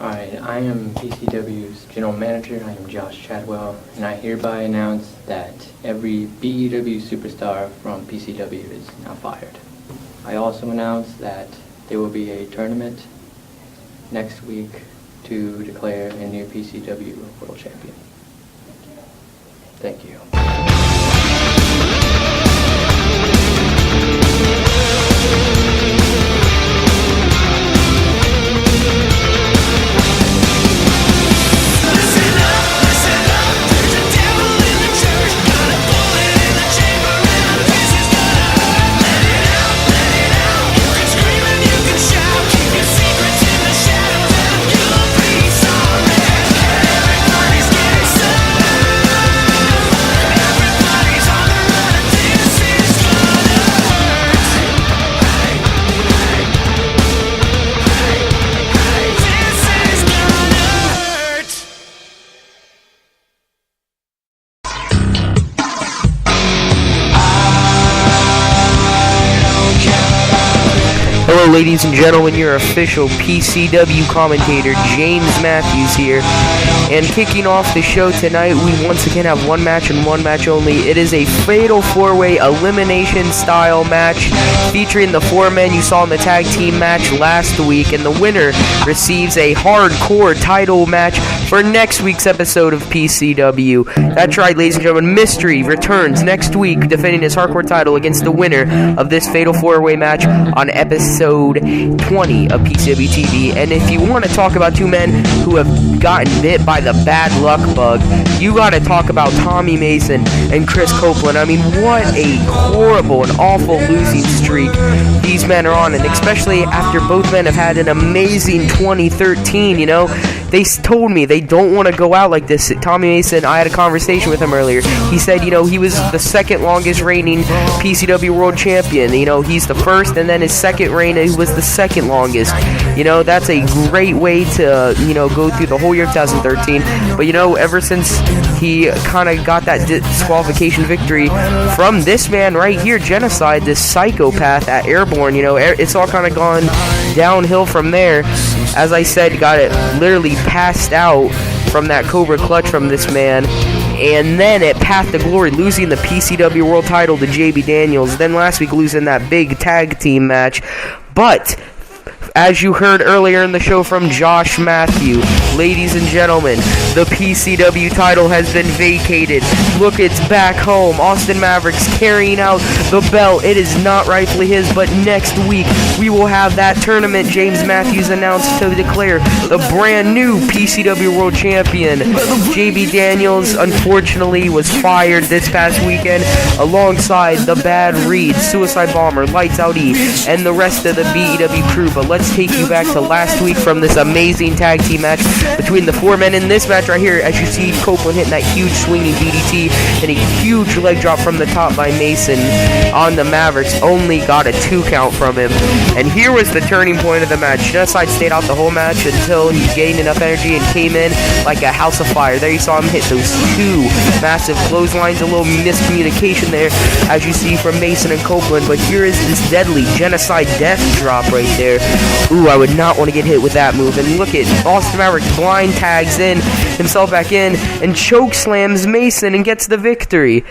Alright, I am PCW's General Manager. I am Josh Chadwell, and I hereby announce that every BEW superstar from PCW is now fired. I also announce that there will be a tournament next week to declare a new PCW World Champion. Thank you. Hello, ladies and gentlemen, your official PCW commentator, James Matthews here. And kicking off the show tonight, we once again have one match and one match only. It is a fatal four-way elimination style match featuring the four men you saw in the tag team match last week. And the winner receives a hardcore title match for next week's episode of PCW. That's right, ladies and gentlemen, Mystery returns next week defending his hardcore title against the winner of this fatal four-way match on episode 20 of PCW TV. And if you want to talk about two men who have gotten bit by the bad luck bug, you got to talk about Tommy Mason and Chris Copeland. I mean, what a horrible and awful losing streak these men are on, and especially after both men have had an amazing 2013, you know. They told me they don't want to go out like this. Tommy Mason, I had a conversation with him earlier. He said, you know, he was the second longest reigning PCW World Champion. You know, he's the first, and then his second reign, he was the second longest. You know, that's a great way to, you know, go through the whole year of 2013. But, you know, ever since he kind of got that disqualification victory from this man right here, Genocide, this psychopath at Airborne, you know, it's all kind of gone downhill from there. As I said, got it literally passed out from that Cobra Clutch from this man. And then at Path to Glory, losing the PCW World title to JB Daniels. Then last week, losing that big tag team match. But as you heard earlier in the show from Josh Matthew, ladies and gentlemen, the PCW title has been vacated. Look, it's back home. Austin Mavericks carrying out the belt. It is not rightfully his, but next week we will have that tournament James Matthews announced to declare the brand new PCW World Champion. JB Daniels, unfortunately, was fired this past weekend alongside the Bad Reed, Suicide Bomber, Lights Out E, and the rest of the BEW crew. But let's take you back to last week from this amazing tag team match between the four men. In this match right here, as you see Copeland hitting that huge swinging DDT and a huge leg drop from the top by Mason on the Mavericks, only got a 2 count from him. And here was the turning point of the match. Genocide stayed out the whole match until he gained enough energy and came in like a house of fire. There you saw him hit those 2 massive clotheslines. A little miscommunication there, as you see from Mason and Copeland. But here is this deadly Genocide death drop right there. Ooh, I would not want to get hit with that move. And look at Austin Maverick blind tags in himself back in and choke slams Mason and gets the victory.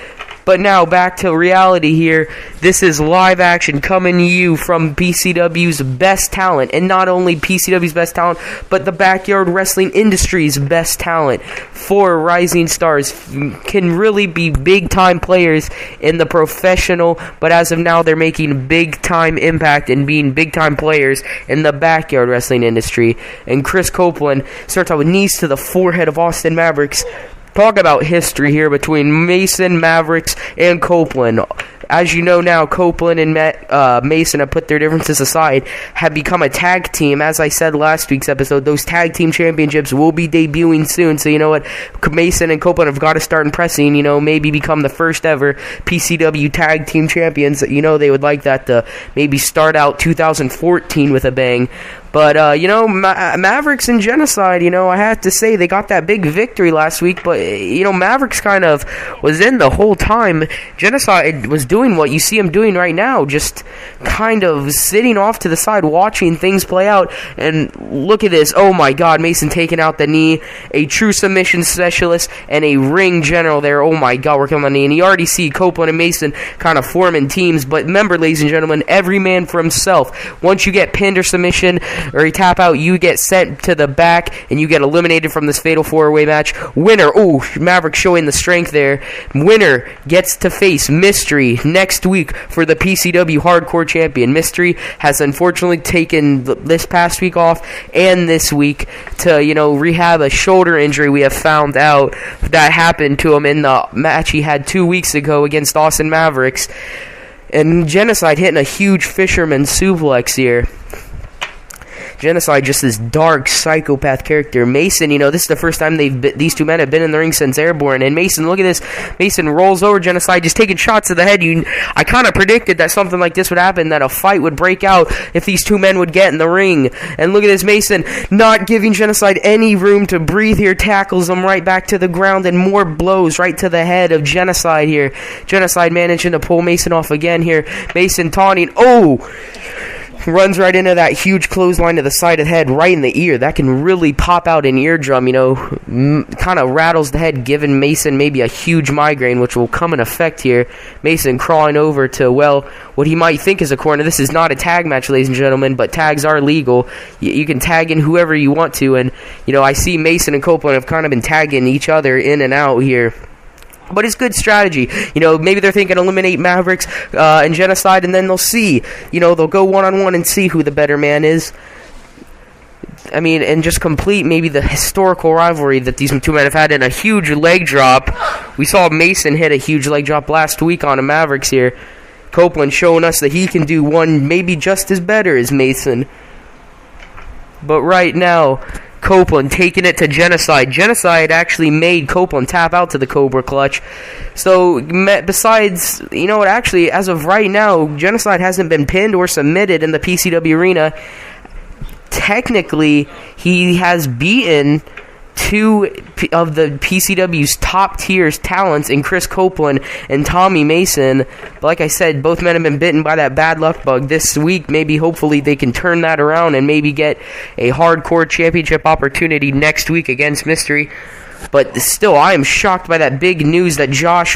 But now back to reality here. This is live action coming to you from PCW's best talent. And not only PCW's best talent, but the backyard wrestling industry's best talent. 4 rising stars can really be big time players in the professional, but as of now they're making big time impact and being big time players in the backyard wrestling industry. And Chris Copeland starts out with knees to the forehead of Austin Mavericks. Talk about history here between Mason, Mavericks, and Copeland. As you know now, Copeland and Mason have put their differences aside, have become a tag team. As I said last week's episode, those tag team championships will be debuting soon. So you know what? Mason and Copeland have got to start impressing, you know, maybe become the first ever PCW tag team champions. You know, they would like that to maybe start out 2014 with a bang. But, you know, Mavericks and Genocide, you know, I have to say they got that big victory last week. But, you know, Mavericks kind of was in the whole time. Genocide was doing doing what you see him doing right now, just kind of sitting off to the side, watching things play out. And look at this. Oh my God, Mason taking out the knee. A true submission specialist and a ring general there. Oh my God, working on the knee. And you already see Copeland and Mason kind of forming teams. But remember, ladies and gentlemen, every man for himself. Once you get pinned or submission or you tap out, you get sent to the back and you get eliminated from this fatal 4-way match. Winner, oh, Maverick showing the strength there. Winner gets to face Mystery next week for the PCW Hardcore Champion. Mystery has unfortunately taken this past week off and this week to, rehab a shoulder injury we have found out that happened to him in the match he had 2 weeks ago against Austin Mavericks. And Genocide hitting a huge fisherman suplex here. Genocide, just this dark psychopath character. Mason, this is the first time these two men have been in the ring since Airborne. And Mason, look at this. Mason rolls over Genocide, just taking shots to the head. I kind of predicted that something like this would happen, that a fight would break out if these two men would get in the ring. And look at this, Mason not giving Genocide any room to breathe here. Tackles him right back to the ground, and more blows right to the head of Genocide here. Genocide managing to pull Mason off again here. Mason taunting. Oh! Runs right into that huge clothesline to the side of the head, right in the ear. That can really pop out an eardrum, kind of rattles the head, giving Mason maybe a huge migraine, which will come in effect here. Mason crawling over to, what he might think is a corner. This is not a tag match, ladies and gentlemen, but tags are legal. You can tag in whoever you want to, and, I see Mason and Copeland have kind of been tagging each other in and out here. But it's good strategy. Maybe they're thinking eliminate Mavericks and Genocide, and then they'll see. They'll go one-on-one and see who the better man is. And just complete maybe the historical rivalry that these two men have had in a huge leg drop. We saw Mason hit a huge leg drop last week on the Mavericks here. Copeland showing us that he can do one maybe just as better as Mason. But right now, Copeland taking it to Genocide. Genocide actually made Copeland tap out to the Cobra Clutch. So, besides, actually, as of right now, Genocide hasn't been pinned or submitted in the PCW arena. Technically, he has beaten two of the PCW's top tiers talents in Chris Copeland and Tommy Mason. But like I said, both men have been bitten by that bad luck bug this week. Maybe, hopefully, they can turn that around and maybe get a hardcore championship opportunity next week against Mystery. But still, I am shocked by that big news that Josh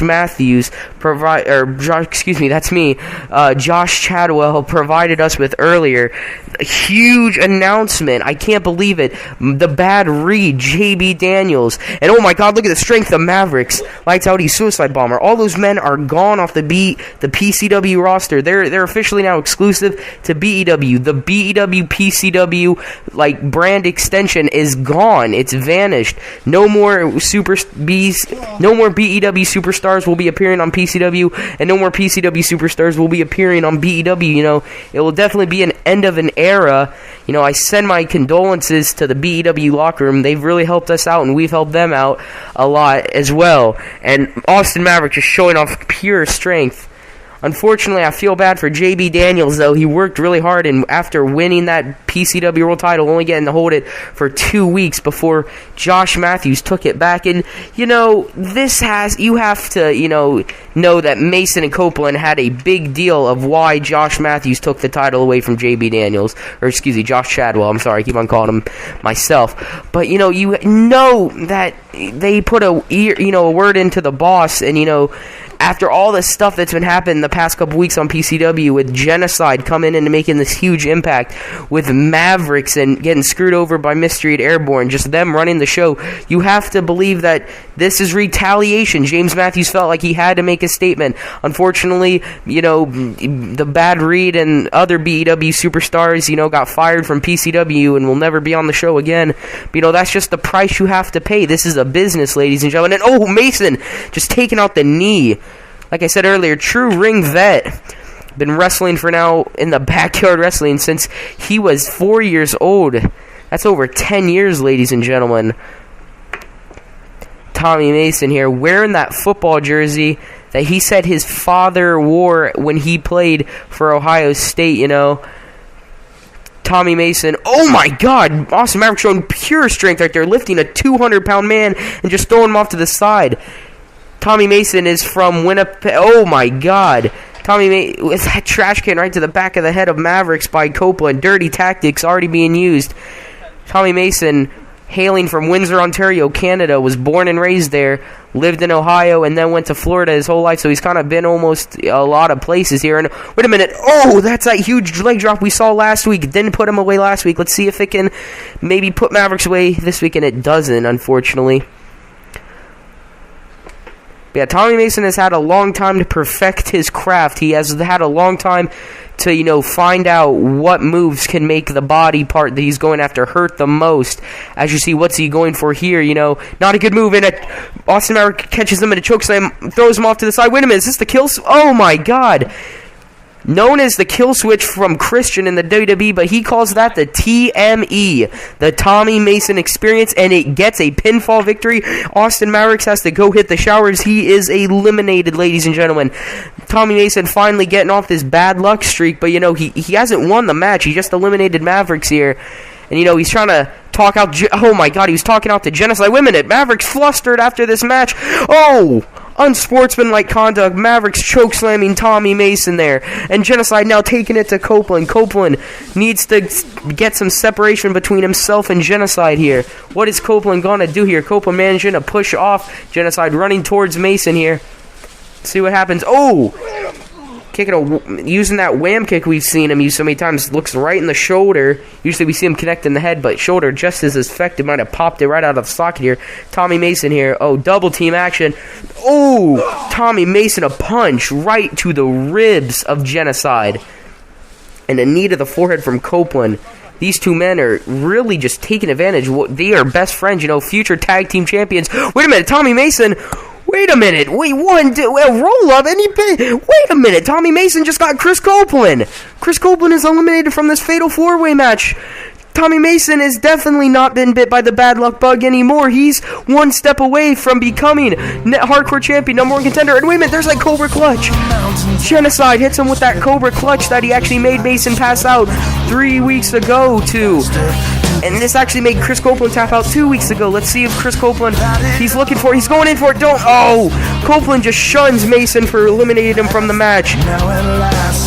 Chadwell provided us with earlier. A huge announcement. I can't believe it. The bad read, JB Daniels. And oh my God, look at the strength of Mavericks. Lights Out, he's Suicide Bomber. All those men are gone off the PCW roster. They're officially now exclusive to BEW. The BEW PCW brand extension is gone. It's vanished. No more BEW superstars will be appearing on PCW, and no more PCW superstars will be appearing on BEW. It will definitely be an end of an era. I send my condolences to the BEW locker room. They've really helped us out, and we've helped them out a lot as well. And Austin Maverick just showing off pure strength. Unfortunately, I feel bad for JB Daniels, though. He worked really hard, and after winning that PCW World title, only getting to hold it for 2 weeks before Josh Matthews took it back. And, you have to, know that Mason and Copeland had a big deal of why Josh Matthews took the title away from JB Daniels. Or, Josh Chadwell. I'm sorry, I keep on calling him myself. But, you know that they put a word into the boss, and, after all this stuff that's been happening the past couple weeks on PCW, with Genocide coming in and making this huge impact, with Mavericks and getting screwed over by Mystery at Airborne, just them running the show, you have to believe that this is retaliation. James Matthews felt like he had to make a statement. Unfortunately, the bad read and other BEW superstars, got fired from PCW and will never be on the show again. But, that's just the price you have to pay. This is a business, ladies and gentlemen. And, Mason just taking out the knee. Like I said earlier, true ring vet. Been wrestling for now in the backyard wrestling since he was 4 years old. That's over 10 years, ladies and gentlemen. Tommy Mason here, wearing that football jersey that he said his father wore when he played for Ohio State, Tommy Mason. Oh my God! Austin Maverick showing pure strength right there, lifting a 200-pound man and just throwing him off to the side. Tommy Mason is from Winnipeg. Oh my God. with that trash can right to the back of the head of Mavericks by Copeland. Dirty tactics already being used. Tommy Mason, hailing from Windsor, Ontario, Canada, was born and raised there, lived in Ohio, and then went to Florida his whole life, so he's kind of been almost a lot of places here. And wait a minute, oh, that's that huge leg drop we saw last week. Didn't put him away last week. Let's see if it can maybe put Mavericks away this week, and it doesn't, unfortunately. Yeah, Tommy Mason has had a long time to perfect his craft. He has had a long time to, find out what moves can make the body part that he's going after hurt the most. As you see, what's he going for here? Not a good move, and Austin Maverick catches him in a chokeslam, throws him off to the side. Wait a minute, is this the kill? Oh my God. Known as the kill switch from Christian in the WWE, but he calls that the TME, the Tommy Mason experience, and it gets a pinfall victory. Austin Mavericks has to go hit the showers. He is eliminated, ladies and gentlemen. Tommy Mason finally getting off this bad luck streak, but he hasn't won the match. He just eliminated Mavericks here. And he's trying to talk out. Oh my God, he was talking out to Genocide. Wait a minute, Mavericks flustered after this match. Oh! Unsportsmanlike conduct. Mavericks chokeslamming Tommy Mason there. And Genocide now taking it to Copeland. Copeland needs to get some separation between himself and Genocide here. What is Copeland going to do here? Copeland managing to push off Genocide, running towards Mason here. See what happens. Oh! Using that wham kick we've seen him use so many times. Looks right in the shoulder. Usually we see him connect in the head, but shoulder just as effective. Might have popped it right out of the socket here. Tommy Mason here. Oh, double team action. Oh, Tommy Mason, a punch right to the ribs of Genocide. And a knee to the forehead from Copeland. These two men are really just taking advantage. They are best friends, future tag team champions. Wait a minute, Tommy Mason... Wait a minute. Wait, roll up. Wait a minute. Tommy Mason just got Chris Copeland. Chris Copeland is eliminated from this fatal four-way match. Tommy Mason has definitely not been bit by the bad luck bug anymore. He's one step away from becoming hardcore champion, #1 contender. And wait a minute, there's that Cobra Clutch. Genocide hits him with that Cobra Clutch that he actually made Mason pass out 3 weeks ago to. And this actually made Chris Copeland tap out 2 weeks ago. Let's see if Chris Copeland, he's going in for it. Copeland just shuns Mason for eliminating him from the match.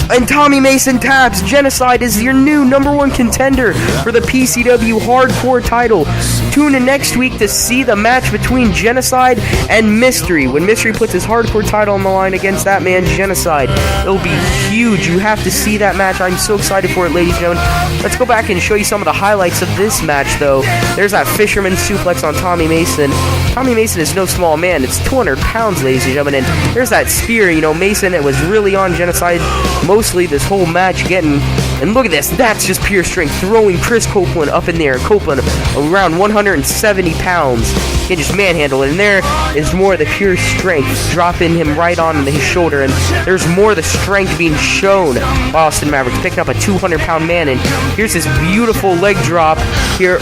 And Tommy Mason taps. Genocide is your new #1 contender for the PCW Hardcore title. Tune in next week to see the match between Genocide and Mystery. When Mystery puts his Hardcore title on the line against that man, Genocide, it'll be huge. You have to see that match. I'm so excited for it, ladies and gentlemen. Let's go back and show you some of the highlights of this match, though. There's that fisherman suplex on Tommy Mason. Tommy Mason is no small man. It's 200 pounds, ladies and gentlemen. And there's that spear. Mason, it was really on Genocide mostly this whole match getting. And look at this. That's just pure strength. Throwing Chris Copeland up in there. Copeland around 170 pounds. He can just manhandle it. And there is more of the pure strength. Dropping him right on his shoulder. And there's more of the strength being shown by Austin Mavericks. Picking up a 200-pound man. And here's this beautiful leg drop here.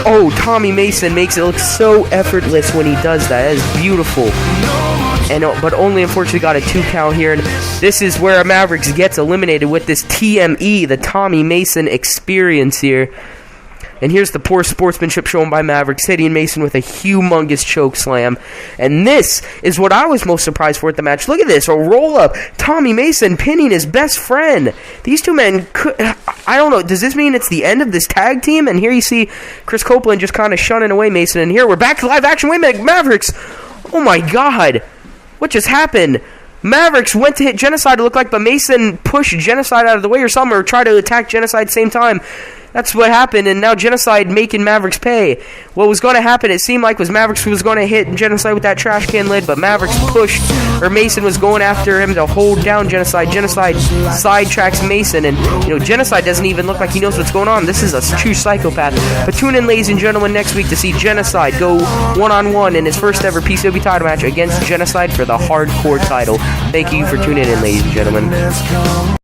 Oh, Tommy Mason makes it look so effortless when he does that. That is beautiful. But only unfortunately got a 2 count here. And this is where Mavericks gets eliminated with this TME, the Tommy Mason experience here. And here's the poor sportsmanship shown by Mavericks, hitting Mason with a humongous choke slam. And this is what I was most surprised for at the match. Look at this, a roll-up. Tommy Mason pinning his best friend. These two men could... I don't know, does this mean it's the end of this tag team? And here you see Chris Copeland just kind of shunning away Mason. And here we're back to live action. Wait a minute, Mavericks. Oh my God. What just happened? Mavericks went to hit Genocide, it looked like, but Mason pushed Genocide out of the way or something, or tried to attack Genocide at the same time. That's what happened, and now Genocide making Mavericks pay. What was going to happen, it seemed like, was Mavericks was going to hit Genocide with that trash can lid, but Mavericks pushed, or Mason was going after him to hold down Genocide. Genocide sidetracks Mason, and, Genocide doesn't even look like he knows what's going on. This is a true psychopath. But tune in, ladies and gentlemen, next week to see Genocide go one-on-one in his first ever PCW title match against Genocide for the Hardcore title. Thank you for tuning in, ladies and gentlemen.